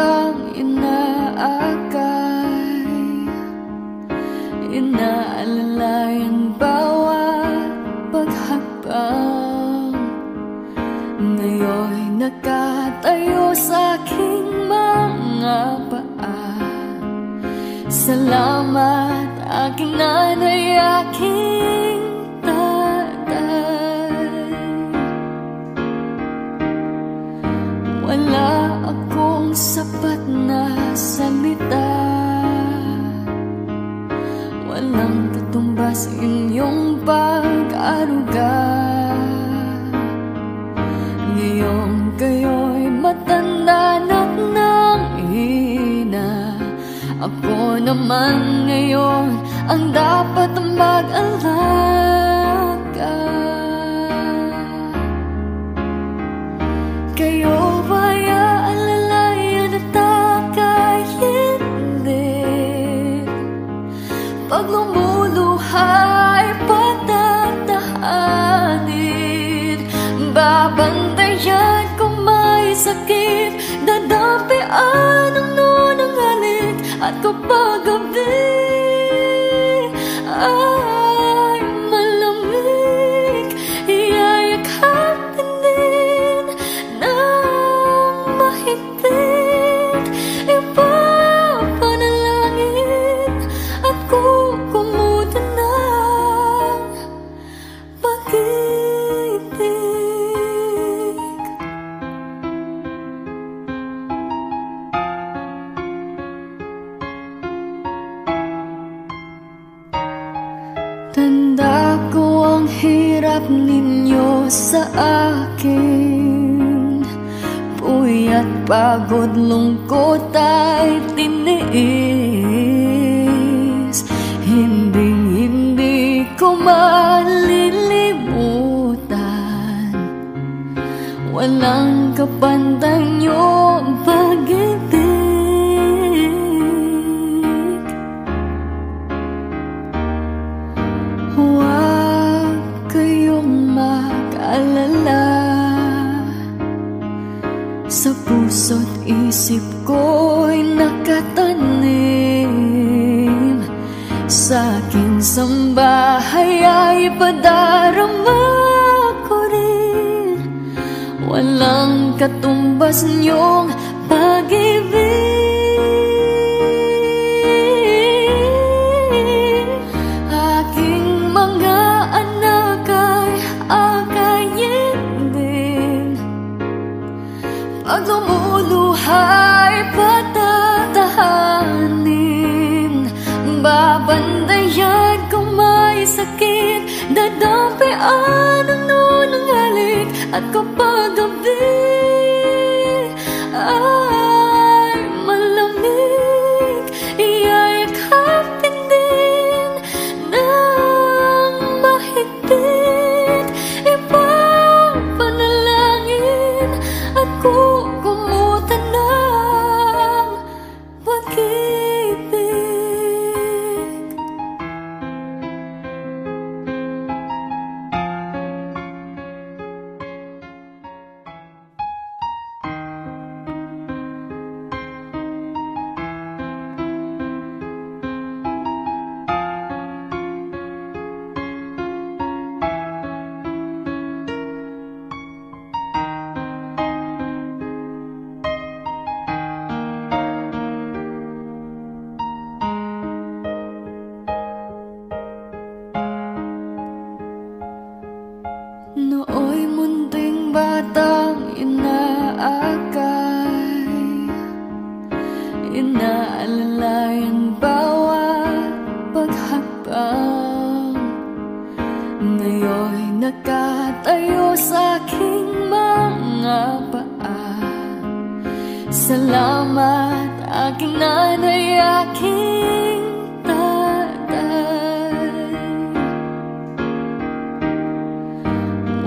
batang inaakay, inaalalayan bawat paghakbang. Ngayon'y nakatayo sa aking mga paa. Salamat aking nanay, aking tatay. Wala akong sapat na salita, walang katumbas inyong pag-aruga. Ngayon kayo'y matanda na ng hina, ako naman ngayon ang dapat mag-alaga. Kayo ba'y aalalayan at aka'y hindi? Pag lumuluha ay patatahanin, babantayan kung may sakit, dadampian ang nunang halik. At kapag gabi ay malamig, iyayakapin din ng mahigpit. Ipapanalangin at kukumutan ng pag-ibig. Tanda ko ang hirap ninyo sa akin, puyat, pagod, lungkot ay tiniis. Hindi ko malilimutan, walang kapantay niyong pag-ibig. Huwag kayong mag-alala, sa puso't isip ko'y nakatanim. Sa aking sambahay ay padarama ko rin, walang katumbas niyong pag-ibig. Pag lumuluhay, patatahanin, babandayan kung may sakit, dadampian ang nunang halik. At kapag gabi ay malamig, iyayakapin din ng mahigpit. Ipapanalangin at kukumutan ng pag-ibig. Nooy munting batang inaakay, inaalalayan bawat paghakbang. Ngayon'y nakatayo sa aking mga paa. Salamat aking nanay, aking tatay.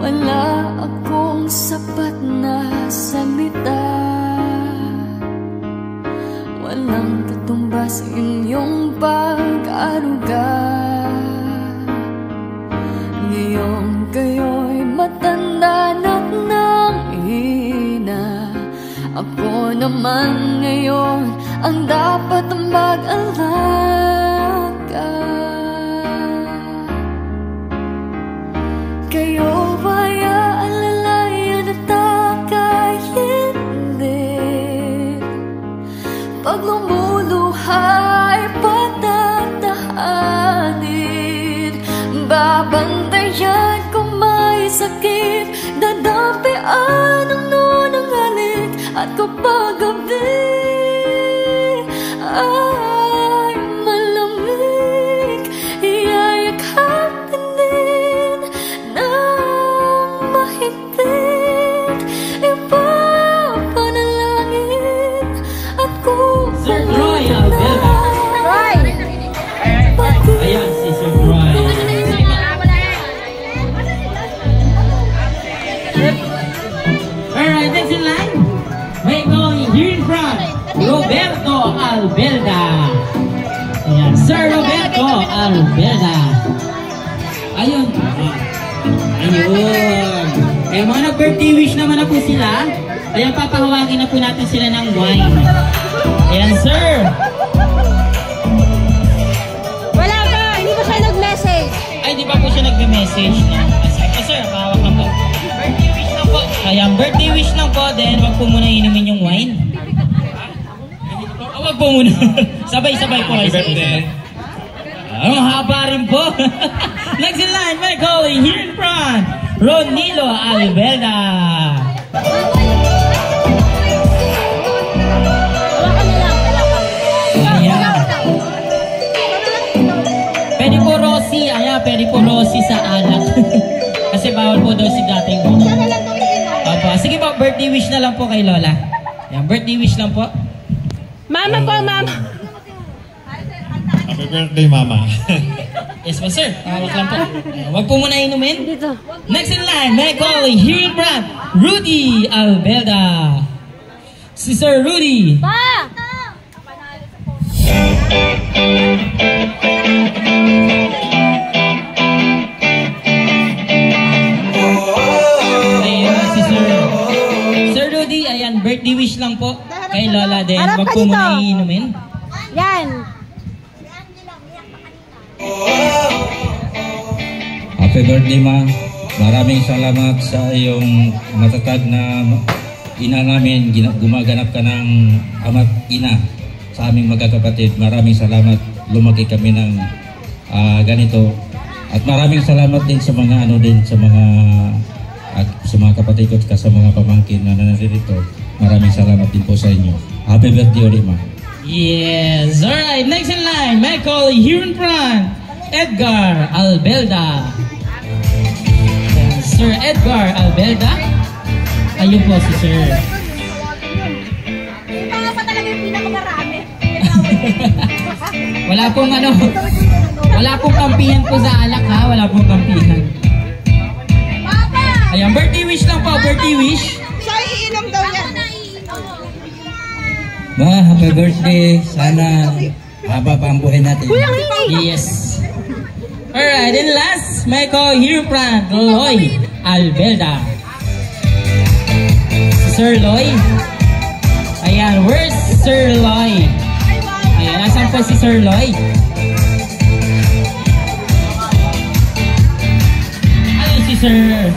Wala akong sapat na salita, walang katumbas inyong pag-aruga. Ngayon kayo'y matanda na ng hina, Ako naman ngayon ang dapat mag-alaga. Kayo ba'y aalalayan at takayin? Pag lumuluha ay patatahanin. Babantayan kung may sakit, dadampian ang nunang halik. At kapag gabi ay malamig, iyayakapin din ng mahigpit. Ipapanalangin at kung Sir Roy Albelda. Roy! Ayan si Sir Roy. Alright, next in line. May going here in front, Roberto Albelda. Ayan, Sir Roberto Albelda. Ayun. Ayun. Eh, mga nag-birthday wish naman na po sila. Ayan, papahawagin na po natin sila ng wine. Ayan, sir. Wala ka! Hindi pa siya nag-message. Ay, di ba po siya nag-message na? Sir, pahawak lang po. Birthday wish lang po. Ayan, birthday wish lang po. Then, wag po muna inumin yung wine. Wag po muna. Sabay-sabay po kayo. Happy birthday. Ang haba rin po. Next in line, may calling here in front, Ronilo Albelda. Ayan. Pwede po Rossi. Ayan, pwede po Rossi sa alak. Kasi bawal po daw si dating mo. Opo. Sige po, birthday wish na lang po kay Lola. Ayan, birthday wish lang po. Mama po, mama. Happy birthday, Mama. Yes po, sir. Hawak lang po. Wag po muna inumin. Dito. Next in line, may calling here in front, Rudy Albelda. Si Sir Rudy. Pa! Ayan, si Sir. Sir Rudy, ayan, birthday wish lang po kay Lola din. Harap Wag ka po dito. muna iinumin. Yan. Happy birthday, Ma. Maraming salamat sa iyong matatag na ina namin. Gumaganap ka ng ama't ina sa aming magkakapatid. Maraming salamat. Lumaki kami ng ganito. At maraming salamat din sa mga sa mga kapatid ko at sa mga pamangkin na narito. Maraming salamat din po sa inyo. Happy birthday ulit, Ma. Yes. Alright, next in line, may calling here in front, Edgar Albelda. Ayan, Sir Edgar Albelda. Ayun po si Sir. Yung mga pa talaga yung pinakamarami. Wala pong kampihan po sa alak ha, wala pong kampihan. Papa! Ayan, birthday wish lang po, birthday wish. Siya iinom daw yan. Ma, happy birthday. Sana haba pa ang buhay natin. Yes. Alright, and last, may call here in front, Loy Albelda. Sir Loy. Ayan, where's Sir Loy? Ayan, nasan po si Sir Loy? Ayun si Sir.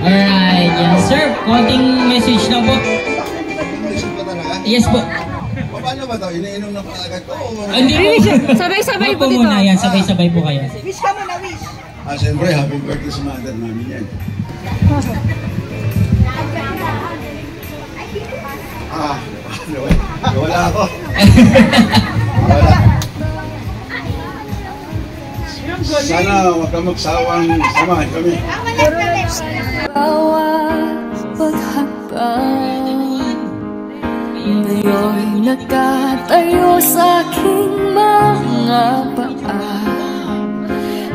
Alright, yan sir. Konting message lang po. Yes po. Paano ba ito? Iniinom na kaagad ko? Hindi po. Sabay-sabay Wag po dito. muna yan. Sabay-sabay po kayo. Wish ka muna, wish. Siyempre, happy birthday sa mother namin yan. Wala ako. Wala. Sana huwag ka magsawang samahan kami. bawat paghakbang. Ngayon'y nakatayo sa aking mga paa.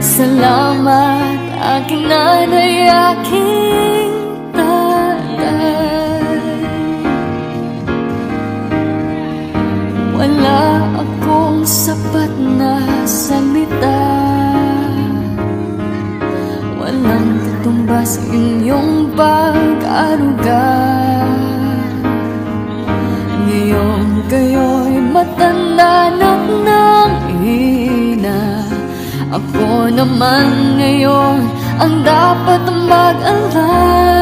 Salamat aking nanay, aking tatay. Wala akong sapat na salita, wala inyong pag-aruga. Ngayon kayo'y matanda na ng ina. Ako naman ngayon ang dapat mag-alaga.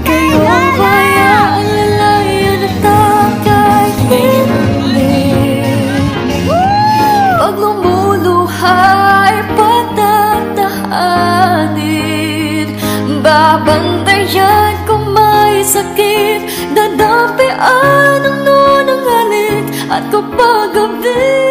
Kayo ang hayaan lalayan at takay hindi. Pag lumuluhay patatahanin, babantayan kung may sakit, dadampian ang nunang halik. At kapag gabi